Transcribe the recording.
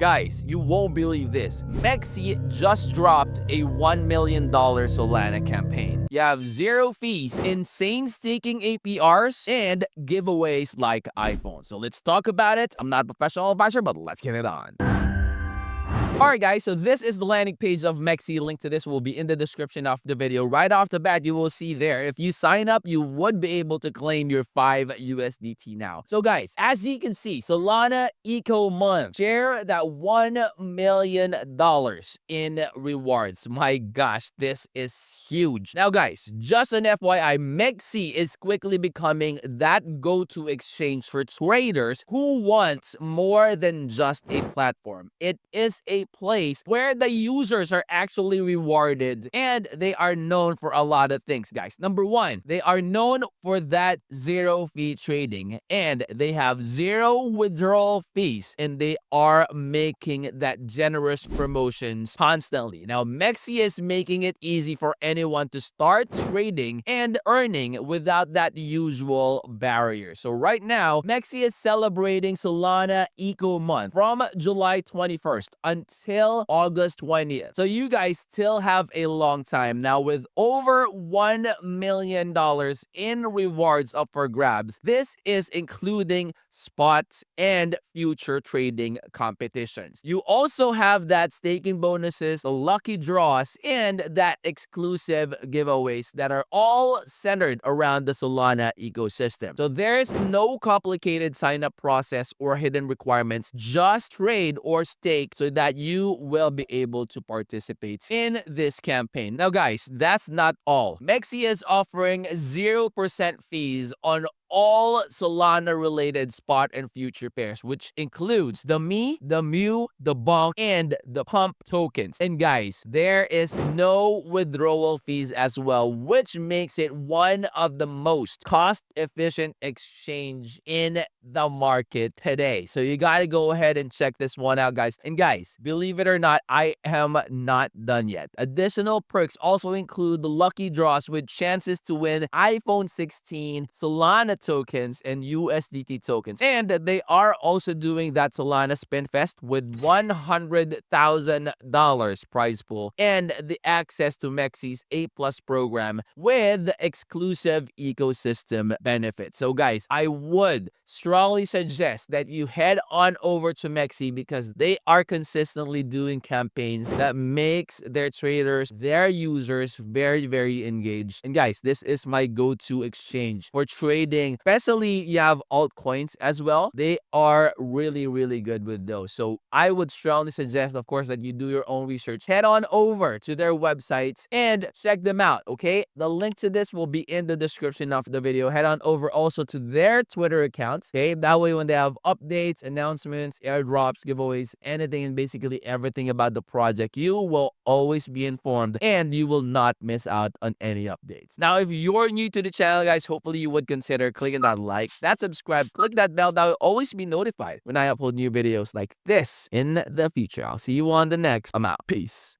Guys, you won't believe this. MEXC just dropped a $1 million Solana campaign. You have zero fees, insane staking APRs, and giveaways like iPhones. So let's talk about it. I'm not a professional advisor, but let's get it on. Alright guys, so this is the landing page of MEXC. Link to this will be in the description of the video. Right off the bat, you will see there, if you sign up, you would be able to claim your 5 USDT now. So guys, as you can see, Solana Eco Month, share that $1 million in rewards. My gosh, this is huge. Now guys, just an FYI, MEXC is quickly becoming that go-to exchange for traders who want more than just a platform. It is a place where the users are actually rewarded, and they are known for a lot of things, guys. Number one, they are known for that zero fee trading, and they have zero withdrawal fees, and they are making that generous promotions constantly. Now, MEXC is making it easy for anyone to start trading and earning without that usual barrier. So right now, MEXC is celebrating Solana Eco Month from July 21st until August 20th. So you guys still have a long time. Now, with over $1 million in rewards up for grabs, this is including spot and future trading competitions. You also have that staking bonuses, the lucky draws, and that exclusive giveaways that are all centered around the Solana ecosystem. So there's no complicated sign-up process or hidden requirements. Just trade or stake so that you will be able to participate in this campaign. Now guys, that's not all. MEXC is offering 0% fees on all Solana-related spot and future pairs, which includes the ME, the MU, the BONK, and the PUMP tokens. And guys, there is no withdrawal fees as well, which makes it one of the most cost-efficient exchange in the market today. So you gotta go ahead and check this one out, guys. And guys, believe it or not, I am not done yet. Additional perks also include the lucky draws with chances to win iPhone 16, Solana tokens, and USDT tokens. And they are also doing that Solana Spin Fest with $100,000 prize pool and the access to MEXC's A+ program with exclusive ecosystem benefits. So guys, I would strongly suggest that you head on over to MEXC because they are consistently doing campaigns that makes their traders, their users very, very engaged. And guys, this is my go-to exchange for trading. Especially you have altcoins as well. They are really, really good with those. So I would strongly suggest, of course, that you do your own research. Head on over to their websites and check them out, okay? The link to this will be in the description of the video. Head on over also to their Twitter accounts, okay? That way when they have updates, announcements, airdrops, giveaways, anything and basically everything about the project, you will always be informed and you will not miss out on any updates. Now, if you're new to the channel, guys, hopefully you would consider clicking that like, that subscribe, click that bell. That will always be notified when I upload new videos like this in the future. I'll see you on the next. I'm out. Peace.